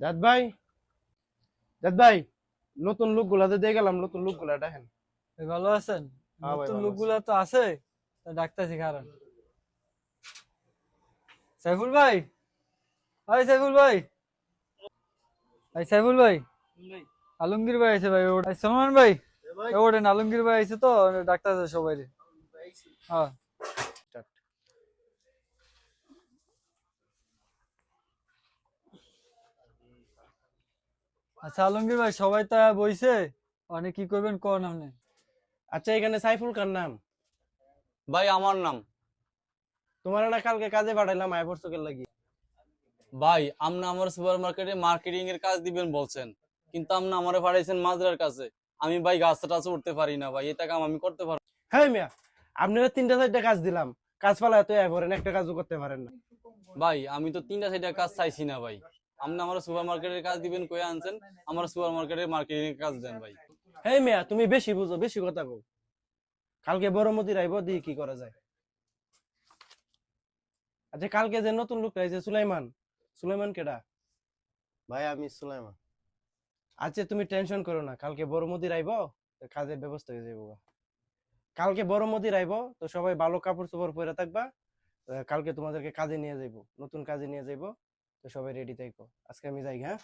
জাদ ভাই, জাদ ভাই, নতুন লোক গুলাতে দিয়ে গেলাম, নতুন লোক গুলা দেখেন। ভাই ভালো আছেন? হ্যাঁ ভাই, নতুন ভালো আছি। লোকগুলা তো আছে, তা ডাকতেছি কারণ সাইফুল ভাই, ভাই সাইফুল ভাই, ভাই সাইফুল ভাই, আলমগীর ভাই আছে ভাই, ভাই সলমান ভাই, ওঠেন, আলমগীর ভাই আছে তো, ডাক্তার সবাই। হ্যাঁ, Start. আচ্ছা আলমগীর ভাই, সবাই তো বইছে, অনেক কি করবেন কোন আপনি? আচ্ছা, এখানে সাইফুল খান নাম। ভাই আমার নাম। তোমার না কালকে কাজে পাঠাইলাম আইফোর্সকের লাগি। ভাই আপনি আমার সুপার মার্কেটে মার্কেটিং এর কাজ দিবেন বলছেন, কিন্তু আপনি আমারে পাঠাইছেন মাজরার কাছে। আমি ভাই গাছ টাছে উঠতে পারি না ভাই, এটা কাম আমি করতে পারবো হ্যাঁ মিয়া, আপনারা তিনটা চারটা কাজ দিলাম, কাজ পালা তো করেন, একটা কাজও করতে পারেন না। না। ভাই আমি তো তিনটা চারটা কাজ চাইছি না ভাই, আপনি আমার সুপার মার্কেটের কাজ দিবেন কয়ে আনছেন, আমার সুপার মার্কেটের মার্কেটিং এর কাজ দেন ভাই। হ্যাঁ মিয়া, তুমি বেশি বুঝো, বেশি কথা কও। কালকে বড় মতির আইব, দিয়ে কি করা যায়। আচ্ছা, কালকে যে নতুন লোকটা আইছে সুলাইমান, সুলাইমান কেডা? ভাই আমি সুলাইমান। আচ্ছা, তুমি টেনশন করো না, কালকে বড় মতির আইব, কাজের ব্যবস্থা হয়ে যাবো। কালকে বড় মতির আইব, তো সবাই ভালো কাপড় চোপড় পরে থাকবা। কালকে তোমাদেরকে কাজে নিয়ে যাইবো, নতুন কাজে নিয়ে যাইবো। তো সবাই রেডি থাকো, আজকে আমি যাই, হ্যাঁ।